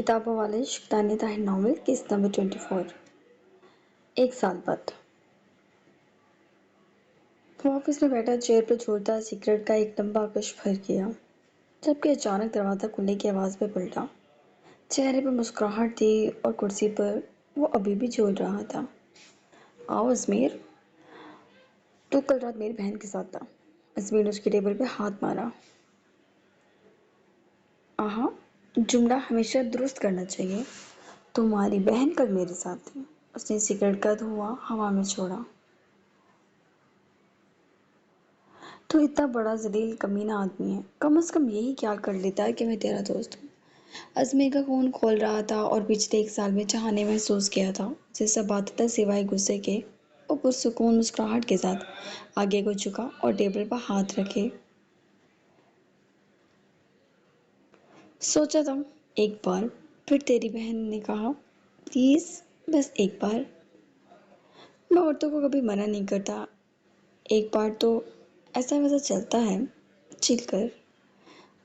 کتابوں والے شکدانی طاہر ناول قسط نمبر 24 ایک سال بعد وہ آفس میں بیٹھا چیئر پر چھوڑتا سگریٹ کا ایک لمبا کش بھر گیا جبکہ اچانک دروازہ کھلنے کی آواز پہ پلٹا۔ چہرے پہ مسکراہٹ تھی اور کرسی پر وہ ابھی بھی جھول رہا تھا۔ آؤ ازمیر، تو کل رات میری بہن کے ساتھ تھا۔ ازمیر نے اس کی ٹیبل پہ ہاتھ مارا۔ آہا، جملہ ہمیشہ درست کرنا چاہیے۔ تمہاری بہن کل میرے ساتھ تھی۔ اس نے سگریٹ کا دھواں ہوا میں چھوڑا۔ تو اتنا بڑا ذلیل کمینہ آدمی ہے، کم از کم یہی خیال کر لیتا ہے کہ میں تیرا دوست ہوں۔ ازمیر کا خون کھول رہا تھا اور پچھلے ایک سال میں جہاں نے محسوس کیا تھا جیسا بات تھا سوائے غصے کے، وہ پرسکون مسکراہٹ کے ساتھ آگے کو جھکا اور ٹیبل پر ہاتھ رکھے۔ سوچا تھا ایک بار، پھر تیری بہن نے کہا پلیز بس ایک بار۔ میں عورتوں کو کبھی منع نہیں کرتا، ایک بار تو ایسا ویسا چلتا ہے، چل کر۔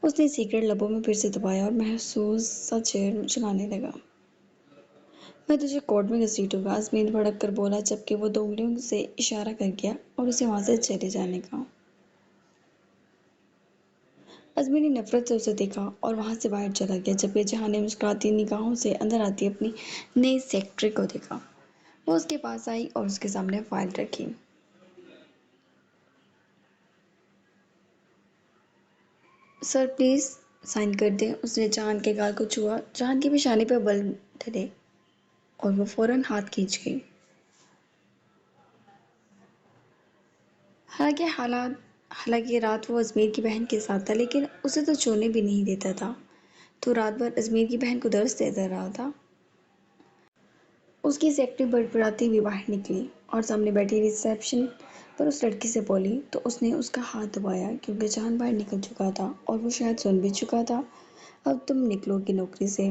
اس نے سگریٹ لبوں میں پھر سے دبایا اور محسوس سا چیئر چلانے لگا۔ میں تجھے کورٹ میں گھسیٹوں گا، ازمیر بھڑک کر بولا جبکہ وہ 2 انگلیوں سے اشارہ کر گیا اور اسے وہاں سے چلے جانے کا۔ ازمیر نے نفرت سے اسے دیکھا اور وہاں سے باہر چلا گیا جبکہ جہاں نے مسکراتی نگاہوں سے اندر آتی اپنی نئی سیکرٹری کو دیکھا۔ وہ اس کے پاس آئی اور اس کے سامنے فائل رکھی۔ سر پلیز سائن کر دیں۔ اس نے جان کے گال کو چھوا۔ جان کی پیشانی پر بل ڈلے اور وہ فوراً ہاتھ کھینچ گئی۔ حالانکہ رات وہ ازمیر کی بہن کے ساتھ تھا لیکن اسے تو چھونے بھی نہیں دیتا تھا، تو رات بھر ازمیر کی بہن کو درس دیتا رہا تھا۔ اس کی سیکرٹری بڑبڑاتی ہوئی باہر نکلی اور سامنے بیٹھی ریسیپشن پر اس لڑکی سے بولی تو اس نے اس کا ہاتھ دبایا کیونکہ جان باہر نکل چکا تھا اور وہ شاید سن بھی چکا تھا۔ اب تم نکلو گی نوکری سے۔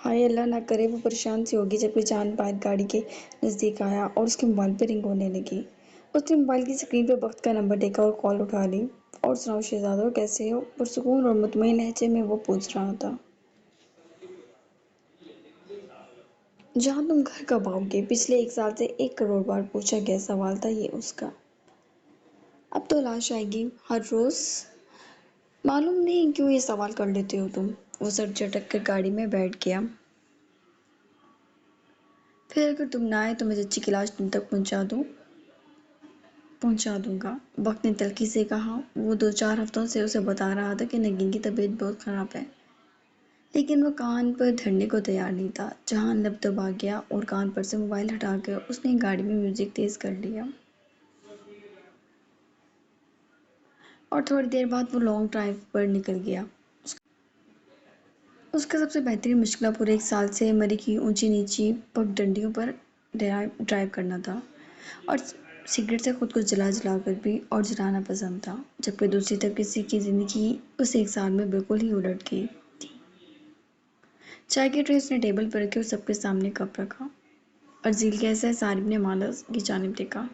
ہائے اللہ نہ کرے وہ پریشان سی ہوگی جبکہ جان باہر گاڑی کے نزدیک آیا اور اس کے موبائل پہ رنگ ہونے لگی۔ اس نے موبائل کی اسکرین پہ وقت کا نمبر دیکھا اور کال اٹھا لی۔ اور سناؤ شہزادو، کیسے ہو؟ پرسکون اور مطمئن لہجے میں وہ پوچھ رہا تھا۔ جہاں تم گھر کب آؤ گے؟ پچھلے 1 سال سے 1 کروڑ بار پوچھا گیا سوال تھا یہ اس کا۔ اب تو لاش آئے گی ہر روز۔ معلوم نہیں کیوں یہ سوال کر لیتے ہو تم۔ وہ سر جھٹک کر گاڑی میں بیٹھ گیا۔ پھر اگر تم نہ آئے تو میں چچی کی لاش تم تک پہنچا دوں گا، وقت نے تلخی سے کہا۔ وہ 2-4 ہفتوں سے اسے بتا رہا تھا کہ نگین کی طبیعت بہت خراب ہے، لیکن وہ کان پر دھرنے کو تیار نہیں تھا۔ جہاں لب دبا گیا اور کان پر سے موبائل ہٹا کر اس نے گاڑی میں میوزک تیز کر لیا۔ اور تھوڑی دیر بعد وہ لانگ ڈرائیو پر نکل گیا۔ اس کا سب سے بہترین مشغلہ پورے 1 سال سے مری کی اونچی نیچی پگڈنڈیوں پر ڈرائیو کرنا تھا اور سگریٹ سے خود کو جلا جلا کر بھی اور جلانا پسند تھا، جبکہ دوسری طرف کسی کی زندگی اس 1 سال میں بالکل ہی الٹ گئی تھی۔ چائے کی ٹرے اس نے ٹیبل پر رکھی اور سب کے سامنے کپ رکھا۔ ارزیل کیسا ہے؟ صارم نے مالا کی جانب دیکھا۔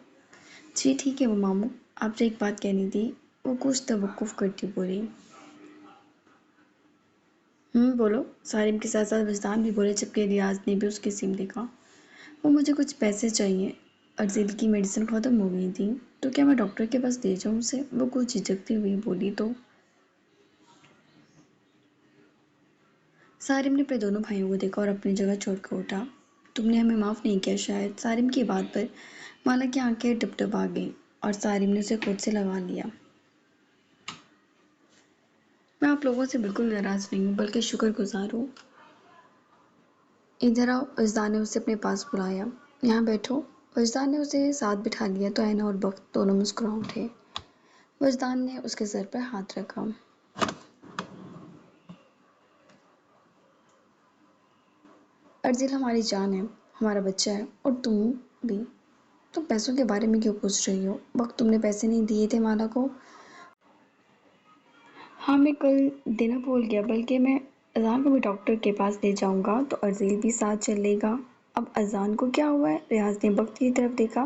جی ٹھیک ہے وہ ماموں، آپ سے ایک بات کہنی تھی۔ وہ کچھ توقف کرتی بولی۔ بولو۔ صارم کے ساتھ ساتھ وجدان بھی بولے جبکہ ریاض نے بھی اس کی سم دیکھا۔ وہ مجھے کچھ پیسے چاہیے، ارزیل کی میڈیسن ختم ہو گئی تھی۔ تو کیا میں ڈاکٹر کے پاس لے جاؤں اسے؟ وہ کچھ جھجکتی ہوئی بولی۔ تو صارم نے اپنے دونوں بھائیوں کو دیکھا اور اپنی جگہ چھوڑ کر اٹھا۔ تم نے ہمیں معاف نہیں کیا شاید۔ صارم کی بات پر مالا کی آنکھیں ڈبڈبا گئیں اور صارم نے اسے خود سے لگا لیا۔ میں آپ لوگوں سے بالکل ناراض نہیں ہوں بلکہ شکر گزار ہوں۔ ادھر آؤ، وجدان نے اسے اپنے پاس بلایا۔ یہاں بیٹھو۔ وجدان نے اسے ساتھ بٹھا لیا تو اینا اور بخت دونوں مسکرا اٹھے۔ وجدان نے اس کے سر پر ہاتھ رکھا۔ ارزیل ہماری جان ہے، ہمارا بچہ ہے، اور تم بھی۔ تم پیسوں کے بارے میں کیوں پوچھ رہی ہو؟ وقت تم نے پیسے نہیں دیے تھے مالا کو؟ ہاں میں کل دینا بھول گیا، بلکہ میں اذان کو بھی ڈاکٹر کے پاس لے جاؤں گا تو ارزیل بھی ساتھ چلے گا۔ اب اذان کو کیا ہوا ہے؟ ریاض نے بخت کی طرف دیکھا۔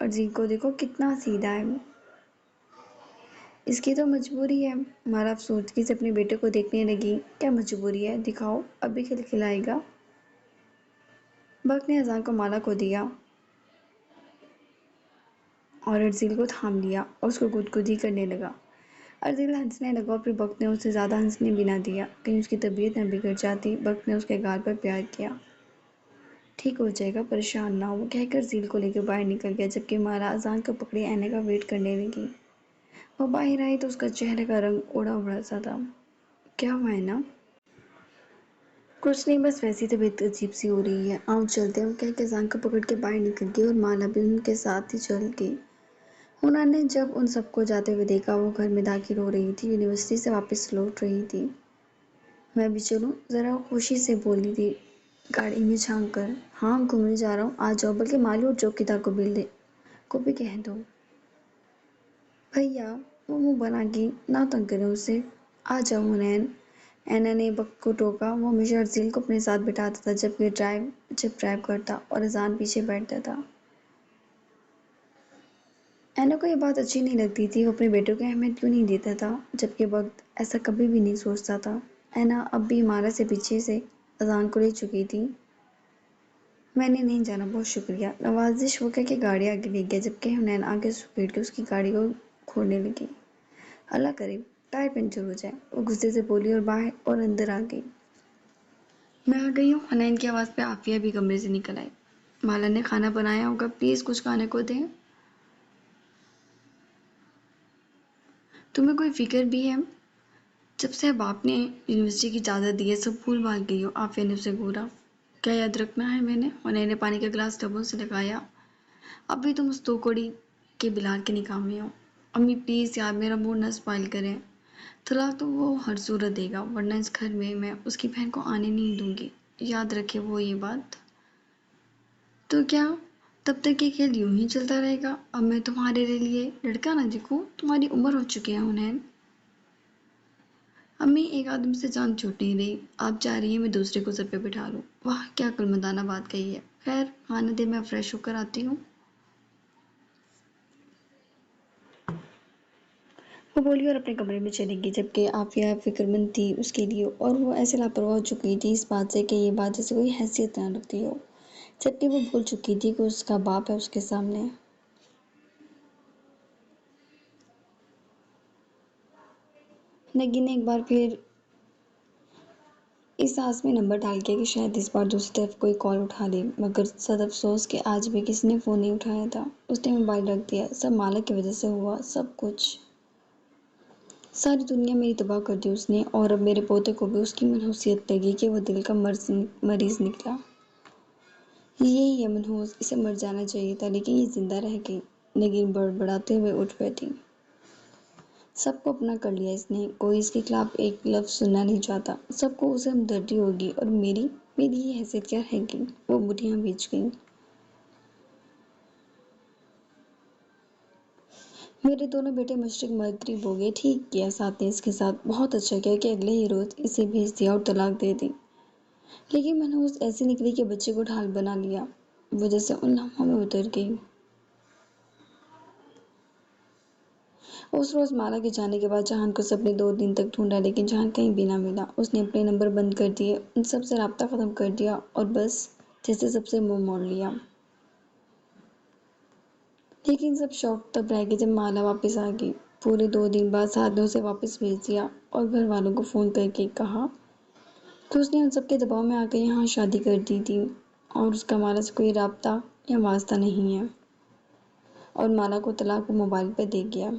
اور ذیل کو دیکھو کتنا سیدھا ہے، اس کی تو مجبوری ہے۔ مالا افسردگی سے اپنے بیٹے کو دیکھنے لگی۔ کیا مجبوری ہے؟ دکھاؤ، اب بھی کھلکھلائے گا؟ وقت نے اذان کو مالا کو دیا اور ارزیل کو تھام لیا اور اس کو گدگدی کرنے لگا۔ ارزیل ہنسنے لگا اور پھر وقت نے اسے زیادہ ہنسنے بھی نہ دیا، کہیں اس کی طبیعت نہ بگڑ جاتی۔ وقت نے اس کے گال پر پیار کیا۔ ٹھیک ہو جائے گا، پریشان نہ ہو، کہہ کر ذیل کو لے کر باہر نکل گیا، جبکہ مالا اذان کو پکڑے آنے کا ویٹ کرنے لگی۔ وہ باہر آئی تو اس کا چہرے کا رنگ اڑا اڑا سا تھا۔ کیا ہوا ہے نا؟ کچھ نہیں، بس ویسی طبیعت عجیب سی ہو رہی ہے، آؤ چلتے ہیں، وہ کہہ کے اذان کو پکڑ کے باہر نکل گئی اور مالا بھی ان کے ساتھ ہی چل گئی۔ ہنا نے جب ان سب کو جاتے ہوئے دیکھا، وہ گھر میں داخل ہو رہی تھی، یونیورسٹی سے واپس لوٹ رہی تھی۔ میں بھی چلوں؟ ذرا خوشی سے بولی تھی گاڑی میں جھانک کر۔ ہاں، گھومنے جا رہا ہوں، آ جاؤ، بلکہ مالی اور چوکیدار کو بھی کہہ دو۔ بھیا، وہ منہ بنا کے نہ تنگ کریں اسے، آ جاؤ حنین۔ اینا نے وقت کو ٹوکا۔ وہ ہمیشہ ارزیل کو اپنے ساتھ بٹھاتا تھا جب ڈرائیو کرتا اور اذان پیچھے بیٹھتا تھا۔ اینا کو یہ بات اچھی نہیں لگتی تھی، وہ اپنے بیٹے کو اہمیت کیوں نہیں دیتا تھا، جبکہ وقت ایسا کبھی بھی نہیں سوچتا تھا۔ اینا اب بھی مالا سے پیچھے سے اذان کو لے چکی تھی۔ میں نے نہیں جانا، بہت شکریہ، نوازش، وہ کہہ کے گاڑی آگے لے گیا، جبکہ حنین آگے سپیڈ کے اس کی گاڑی کو کھوڑنے لگی۔ اللہ کرے ٹائر پنچر ہو جائے، وہ غصے سے بولی اور باہر اور اندر آ گئی۔ میں آ گئی ہوں، حنین کی آواز پہ عافیہ بھی کمرے سے نکل آئی۔ مالا نے کھانا بنایا ہوگا، پلیز کچھ کھانے کو دیں۔ تمہیں کوئی فکر بھی ہے؟ جب سے اب آپ نے یونیورسٹی کی اجازت دی ہے، سب بھول بھال گئی ہو، عافیہ نے اسے گھورا۔ کیا یاد رکھنا ہے میں نے؟ حنین نے پانی کا گلاس ٹبوں سے لگایا۔ اب بھی تم اس دو کوڑی کے بلال کے نکاح میں ہو۔ امی پلیز یار، میرا موڈ نہ اسپائل کریں۔ طلاق تو وہ ہر صورت دے گا، ورنہ اس گھر میں اس کی بہن کو آنے نہیں دوں گی، یاد رکھے وہ یہ بات۔ تو کیا تب تک یہ کھیل یوں ہی چلتا رہے گا؟ اب میں تمہارے لیے لڑکا نہ دیکھوں؟ تمہاری عمر ہو چکی ہے حنین۔ امی، ایک آدمی سے جان چھوٹ نہیں رہی، آپ چاہ رہی ہیں میں دوسرے کو سر پہ بٹھا لوں؟ واہ، کیا عقلمندانہ بات کہی ہے۔ خیر، کھانے دے، میں فریش ہو کر آتی ہوں۔ وہ بولی اور اپنے کمرے میں چلی گئی، جبکہ عافیہ فکرمند تھی اس کے لیے، اور وہ ایسے لاپرواہ ہو چکی تھی اس بات سے کہ یہ بات جیسے کوئی حیثیت نہ رکھتی ہو، جبکہ وہ بھول چکی تھی کہ اس کا باپ ہے اس کے سامنے۔ نگین نے ایک بار پھر اس آس میں نمبر ڈال کیا کہ شاید اس بار دوسری طرف کوئی کال اٹھا لے، مگر صد افسوس کہ آج بھی کسی نے فون نہیں اٹھایا تھا۔ اس نے موبائل رکھ دیا۔ سب مالا کی وجہ سے ہوا، سب کچھ، ساری دنیا میری تباہ کر دی اس نے، اور اب میرے پوتے کو بھی اس کی منحوسیت لگی کہ وہ دل کا مریض نکلا۔ یہی ہے منحوس، اسے مر جانا چاہیے تھا، لیکن یہ زندہ رہ گئی۔ نگین بڑبڑاتے ہوئے اٹھ بیٹھی۔ سب کو اپنا کر لیا اس نے، کوئی اس کے خلاف ایک لفظ سننا نہیں چاہتا۔ سب کو اسے ہمدردی ہوگی، اور میری یہ حیثیت کیا رہے گی؟ وہ بڈھیاں بیچ گئی۔ میرے دونوں بیٹے مشرق مغرب ہو گئے۔ ٹھیک کیا ساتھ نے اس کے ساتھ، بہت اچھا کیا کہ اگلے ہی روز اسے بھیج دیا اور طلاق دے دی۔ لیکن منحوس ایسی نکلی کہ بچے کو ڈھال بنا لیا، وہ جیسے ان لمحوں میں اتر گئی۔ اس روز مالا کے جانے کے بعد جہان کو سب نے 2 دن تک ڈھونڈا، لیکن جہان کہیں بھی نہ ملا۔ اس نے اپنے نمبر بند کر دیے، ان سب سے رابطہ ختم کر دیا، اور بس جیسے سب سے منہ موڑ لیا۔ لیکن سب شوق تب رہ گئے جب مالا واپس آ گئی۔ پورے 2 دن بعد سعد نے اسے واپس بھیج دیا اور گھر والوں کو فون کر کے کہا کہ اس نے ان سب کے دباؤ میں آ کر یہاں شادی کر دی تھی، اور اس کا مالا سے کوئی رابطہ یا واسطہ نہیں ہے، اور مالا کو طلاق وہ موبائل پہ دے گیا۔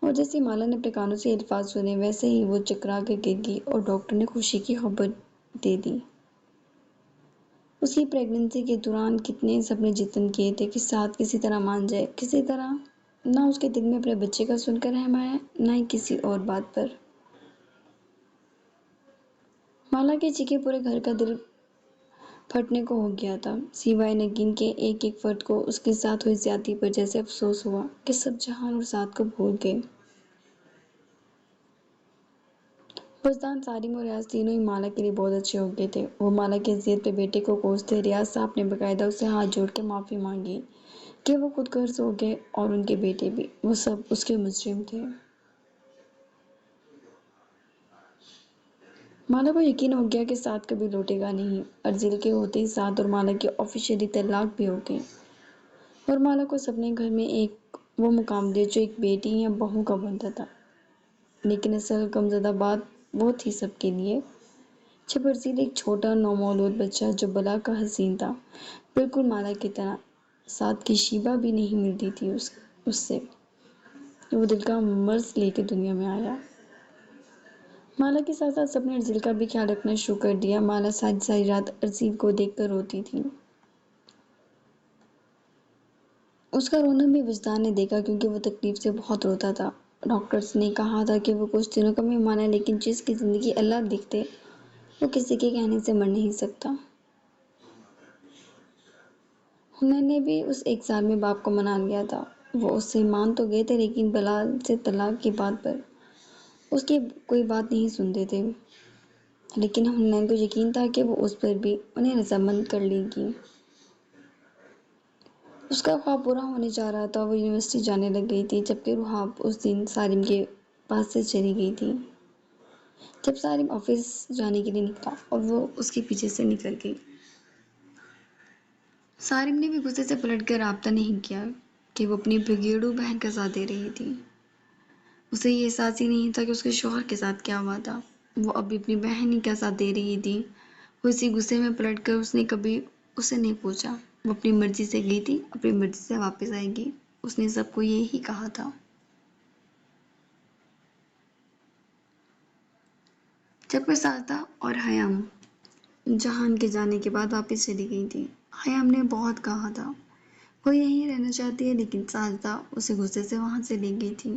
اور جیسے مالا نے اپنے کانوں سے یہ الفاظ سنے، ویسے ہی وہ چکرا کر گر گئی، اور ڈاکٹر نے خوشی کی خبر دے دی۔ اس کی پریگننسی کے دوران کتنے سب نے جتن کیے تھے کہ سعد کسی طرح مان جائے، کسی طرح۔ نہ اس کے دل میں اپنے بچے کا سن کر رحم آیا، نہ ہی کسی اور بات پر۔ مالا کے چیخے پورے گھر کا دل پھٹنے کو ہو گیا تھا، سوائے نگین کے ایک ایک فرد کو اس کے ساتھ ہوئی زیادتی پر جیسے افسوس ہوا کہ سب جہان اور سعد کو بھول گئے۔ وجدان، سارم اور ریاض تینوں ہی مالا کے لیے بہت اچھے ہو گئے تھے۔ وہ مالا کی اذیت پہ بیٹے کو کوستے۔ ریاض صاحب نے باقاعدہ اسے ہاتھ جوڑ کے معافی مانگی کہ وہ خود غرض ہو گئے اور ان کے بیٹے بھی، وہ سب اس کے مجرم تھے۔ مالا کو یقین ہو گیا کہ سعد کبھی لوٹے گا نہیں۔ ارزیل کے ہوتے ہی سعد اور مالا کی آفیشیلی طلاق بھی ہو گئی، اور مالا کو سب نے گھر میں ایک وہ مقام دیا جو ایک بیٹی یا بہو کا بنتا تھا۔ لیکن اصل غمزدہ بات وہ تھی سب کے لیے، جب ارزیل ایک چھوٹا نومولود بچہ جو بلا کا حسین تھا، بالکل مالا کی طرح، سعد کی شیبہ بھی نہیں ملتی تھی اس سے، وہ دل کا مرض لے کے دنیا میں آیا۔ مالا کے ساتھ ساتھ سب نے ارزیل کا بھی خیال رکھنا شروع کر دیا۔ مالا ساری ساری رات ارزیل کو دیکھ کر روتی تھی۔ اس کا رونا بھی وجدان نے دیکھا، کیونکہ وہ تکلیف سے بہت روتا تھا۔ ڈاکٹرز نے کہا تھا کہ وہ کچھ دنوں کا مہمان ہے، لیکن جس کی زندگی اللہ لکھتے وہ کسی کے کہنے سے مر نہیں سکتا۔ حنین نے بھی اس ایک سال میں باپ کو منا لیا تھا۔ وہ اس سے مان تو گئے تھے، لیکن بلال سے طلاق کی بات پر اس کی کوئی بات نہیں سنتے تھے۔ لیکن حنین کو یقین تھا کہ وہ اس پر بھی انہیں رضامند کر لے گی۔ اس کا خواب پورا ہونے جا رہا تھا، وہ یونیورسٹی جانے لگ گئی تھی، جبکہ روحاب اس دن سارم کے پاس سے چلی گئی تھی۔ جب سارم آفس جانے کے لیے نکلا اور وہ اس کے پیچھے سے نکل گئی، سارم نے بھی غصے سے پلٹ کر رابطہ نہیں کیا کہ وہ اپنی بگیڑو بہن کا ساتھ دے رہی تھی۔ اسے یہ احساس ہی نہیں تھا کہ اس کے شوہر کے ساتھ کیا ہوا تھا، وہ اب اپنی بہن ہی کا ساتھ دے رہی تھی۔ وہ اسی غصے میں پلٹ کر اس نے کبھی اسے نہیں پوچھا، وہ اپنی مرضی سے گئی تھی، اپنی مرضی سے واپس آئے گی، اس نے سب کو یہی کہا تھا۔ جبکہ ساجدہ اور حیام جہان کے جانے کے بعد واپس چلی گئی تھی۔ حیام نے بہت کہا تھا وہ یہیں رہنا چاہتی ہے، لیکن ساجدہ اسے غصے سے وہاں سے لے گئی تھی۔